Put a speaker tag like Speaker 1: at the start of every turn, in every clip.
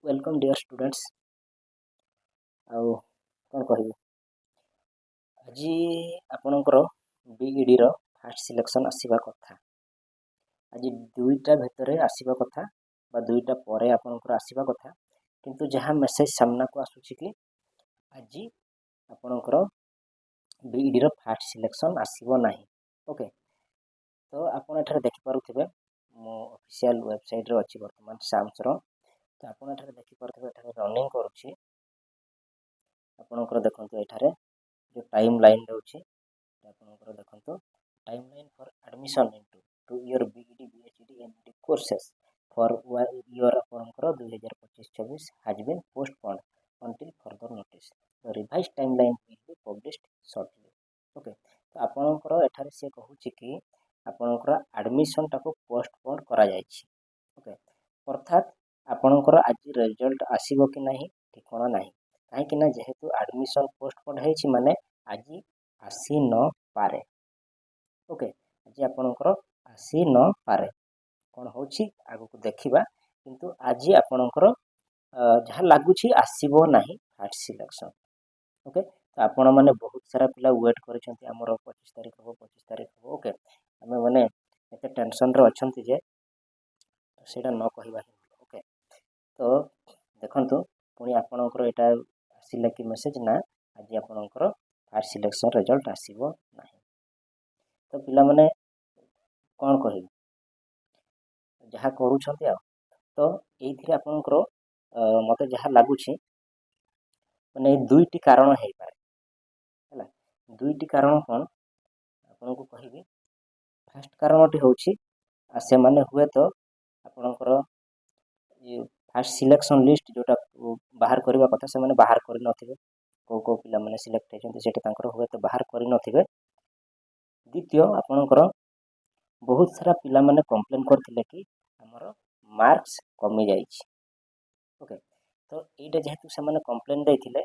Speaker 1: Welcome dear students. आउ कौन कह आज आपणकर बीईडी रो फास्ट सिलेक्शन आसवा कथा। आज दुईटा भितर आसवा कथा बा दुईटा परे आपणकर आसवा कथा, किंतु जहाँ मेसेज सामना को आसुची कि आज आपणकर बीईडी रो फास्ट सिलेक्शन आसव नाही। ओके, तो आपण एठारे देखि पारुथिबे मो ऑफिशियल वेबसाइट रे अछि वर्तमान साम्स रो। तो आपण एठारे देखि पारुथिबे एठारे रनिंग करूची। आपणकर देखंतु एठारे जो टाइम लाइन रोची आपणकर देखंतु time line for admission into two year BEd BHD MD courses four year आपणकर 2025-26 has been postponed until further notice. The revised timeline will be published shortly. Okay, तो आपणकर एठारे से कहूची कि आपणकर एडमिशन टाको पोस्टपोन करा जायछि। ओके, अर्थात आपणकर आज रिजल्ट आसीबो कि नाही ठिकाना नाही, कहीं ना जेहेतु एडमिशन पोस्टपोन है माने आज आसी न पारे। ओके, आज आपणकर आसी न पारे कौन होछि आगु को देखिबा, किंतु आज आपणकर जहाँ लगुच आसब ना फास्ट सिलेक्शन। ओके, तो आपण मैंने बहुत सारा पिला वेट कर 25 तारीख हम 25 तारीख हम। ओके, आम मैंने एत टेंशन अच्छा जे से न कहवा। ओके, तो देखु पुणी आपणकर यहाँ आसला कि मेसेज ना आज आपणकर फास्ट सिलेक्शन रिजल्ट आसब ना। तो पिला माने कौन कह जहाँ करूँ तो ये आपणकर मत जहाँ लगुच मैंने दुईटी कारण हो पारे है। दुईटी कारण कौन आपन को कहबी। फास्ट कारणटी हूँ से मैंने हुए तो आपणकर फास्ट सिलेक्शन लिस्ट जोटा बाहर करने कथा से मैंने बाहर कर नथिबे। को पिला माने सिलेक्ट होती से हुए तो बाहर कर नथिबे। द्वितीय आपणकर बहुत सारा पिला माने कंप्लेन करथिले कि हमर मार्क्स कमी जाइछि। ओके, तो ये जेहेतु से मैंने कंप्लेन देथिले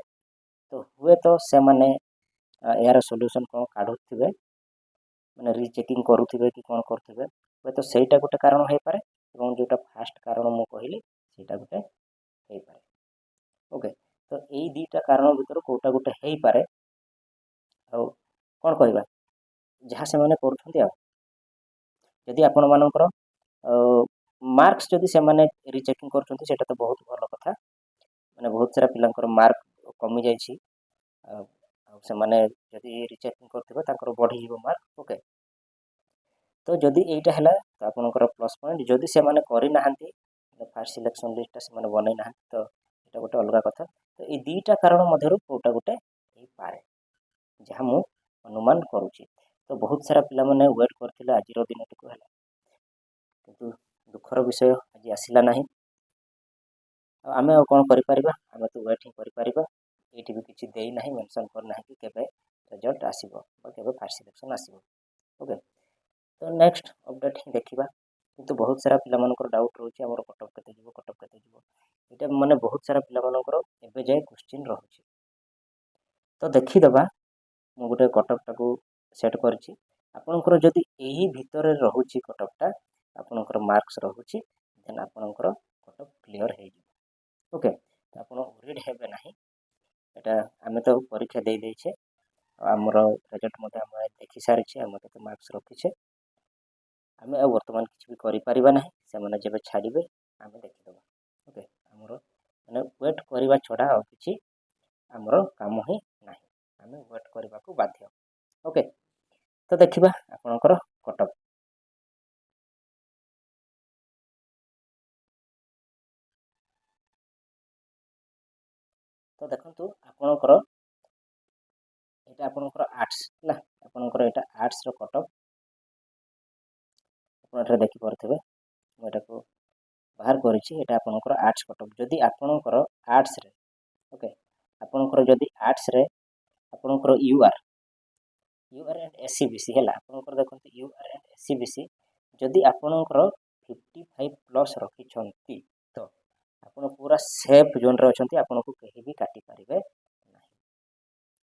Speaker 1: तो हुए तो से मैंने यार सॉल्यूशन कौन काढुथिबे माने रीचेकिंग करुथिबे कि कौन करथिबे। हुए तो सेटा गोटे कारण हो पारे एवं जोटा फास्ट कारण मु कहली सेटा गोटे हो पारे। ओके, तो यही दुईटा कारण भीतर कोटा गोटे हो पारे। आ कौन कहबा जहाँ से मैंने करुछंती जदि आपण मानकर मार्क्स जदि से मैंने रीचेकिंग करुछंती सेटा तो बहुत भल कथा। माने बहुत सारा पिलांकर मार्क कमी जाइछि से माने जदि रिचेकिंग करथिबे तांकर बढ़ी जीवो मार्क। ओके, तो जदि एटा हैला तो आपनकर प्लस पॉइंट। जदि से माने करि नाहंती फास्ट सिलेक्शन लिस्ट से माने बनै नाहंती तो एटा गोटे अलग कथा। तो ए दुईटा कारण मध्यरु कोटा गोटे हे पारे जहाँ मु अनुमान करूची। तो बहुत सारा पिला माने वेट करथिले आज रो दिन टको हैला, किंतु दुखर विषय आज आसिला नाही। आमे कौन करिपारिबा, आमे तो वेट ही करिपारिबा। ये भी किसी दे ना मेनसन करना कि केबे रिजल्ट आसीबो बा केबे फास्ट सिलेक्शन आसीबो। ओके, तो नेक्स्ट अपडेट ही देखिबा। किंतु बहुत सारा पिला मानकर डाउट रोचे हमर कटअप केते जीवो कटअप केते जीवो। एटा माने बहुत सारा पिला मानकर एबे जाय क्वेश्चन रहउची। तो देखि दबा मु गोटे कटअप टाको सेट करछि। आपनकर जदि एही भितरे रहउची कटअप टा आपनकर मार्क्स रहउची देन आपनकर कटअप क्लियर हे जिवो। ओके, तो आपण वरीड हेबे नाही। एटा आमे तो परीक्षा दे देछे आमर रिजल्ट मते हम देखि सारिछे हम केते मार्क्स रखिछे। आमे वर्तमान किछ भी करि परिबा नाही, से माने जेबे छाडिबे आमे देखि दबा। ओके, हमर माने वेट करिबा छडा आ किछि हमर काम ही नाही, आमे वेट करिबा को बाध्य। ओके, तो देखिबा आपनकर कटअप। तो देखंतु आपनकर एटा आपनकर आर्ट्स ना आपनकर एटा आर्ट्स रो कटअप आपण एटा देखि परथिबे। मु एटा को बाहर करिछि। एटा आपनकर आर्ट्स कटअप। जदि आपनकर आर्ट्स रे ओके आपनकर जदि आर्ट्स रे आपनकर यूआर एंड एससीबीसी हैला आपनकर देखंतु यूआर एंड एससीबीसी जदि आपनकर 55 प्लस रखिछंती तो आपण पूरा सेफ जोन रे अछंती, आपण को कहीं भी काटी पारिबे नाही।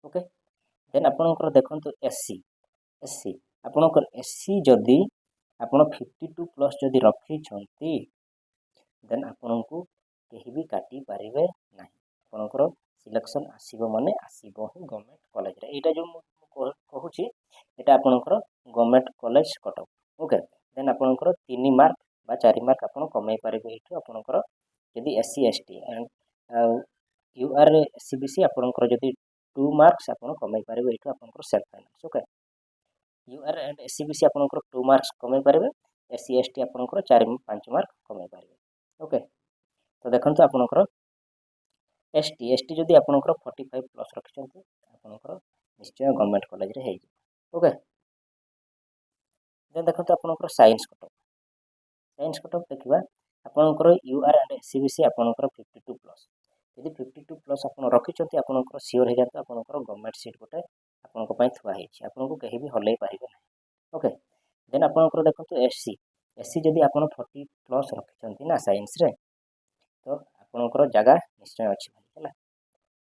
Speaker 1: ओके, देन आपनकर देखंतु एससी आपनकर एससी जदि आपण 52 प्लस जदि रखिछंती देन आपण को केही भी काटी पारिबे नाही आपणकर सिलेक्शन आसीबो माने आसीबो ही गवर्नमेंट कॉलेज रे एटा जो कहूची एटा आपणकर government college Cuttack okay then आपणकर 3 मार्क बा 4 मार्क आपण कमाई पारिबे एठु आपणकर यदि SC ST and UR SCBC आपणकर यदि 2 मार्क्स आपण कमाई पारिबे एठु आपणकर self finance okay UR and SCBC आपणकर 2 मार्क्स कमाई पारिबे एससी एसटी आपणकर 4-5 मार्क कमाई पारिबे ओके तो देखंतु आपणकर एसटी एसटी जदि आपणकर 45 प्लस रखिसंती आपणकर निश्चय गवर्नमेंट कॉलेज रे हेइ ओके देन देखंतु आपणकर साइंस कटअफ देखिबा आपणकर यूआर एंड एससीबीसी आपणकर 52 प्लस यदि 52 प्लस आपण रखिसंती आपणकर सियोर हे जातो आपणकर गवर्नमेंट सीट गोटे आपनको पई थुआ हेछि आपनको कहि भी हलै पारिबे नै ओके देन आपणकर देखंतु एससी एससी जदि आपण 40 प्लस रखिसंती ना साइंस रे तो आपणकर जगह निश्चय अछि हला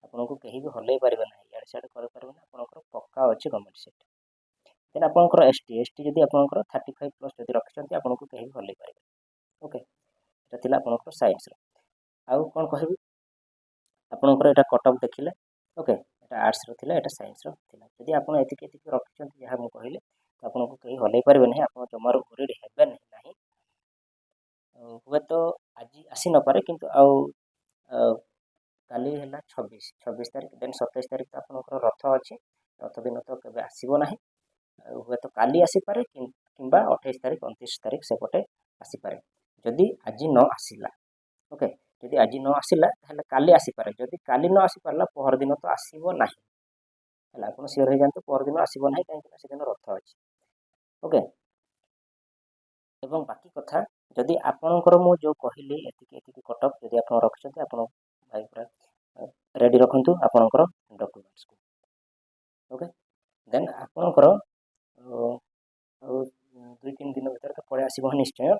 Speaker 1: आपनको कहि भी हलै पारिबे नै यार साइड कर पारिबे ना आपणकर पक्का अछि गवर्नमेंट सीट देन आपणकर एसटी एसटी जदि आपणकर 35 प्लस जदि रखिसंती आपनको कहि भी हलै पारिबे ओके एटा थिला आपणकर साइंस रे आउ कोन कहबी आपणकर एटा कटअफ देखिले ओके एटा आर्ट्स रो थिला एटा साइंस रो थिला जदि आपण एतिके एतिके रखिसंती जहा मु कहिले तो आपनको कहि हलै पारिबे नै आपण जमार ओरिड हेबे नै हुए तो आज आसी न पारे किंतु आउ काली है 26 तारीख देन 27 तारीख तो आपंकर रथ अच्छी रथ दिन तो केवे आसब ना हुए तो काली आसीपे कि 28 तारीख 29 तारीख सेपटे आसीपे जदि आज न आसला ओके जदि आज न आसला काली आसीपे जदि काली न आसीपारा पहर दिन तो आसब ना आप सियोर हो जाते पहर दिन आसब ना कहीं से दिन रथ अच्छी ओके एवं बाकी कथा जदि आपणकर मु जो कहली एतिकी कटअफ जदि आप रखिंट आप भाई पूरा रेडी रखु आपणकर डॉक्यूमेंट्स को ओके देन आपणकर 2-3 दिन भीतर तो पड़े आसब निश्चय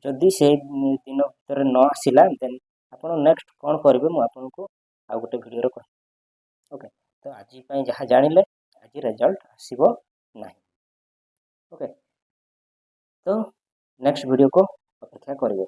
Speaker 1: जदि से दिन भीतर न आसला देन आप नेक्स्ट कौन करेंगे मुझे आपको आउ गोटे भिडियो कह ओके तो आज जहाँ जानिले आज रिजल्ट आसब ना ओके तो नेक्स्ट वीडियो को अपेक्षा करेंगे।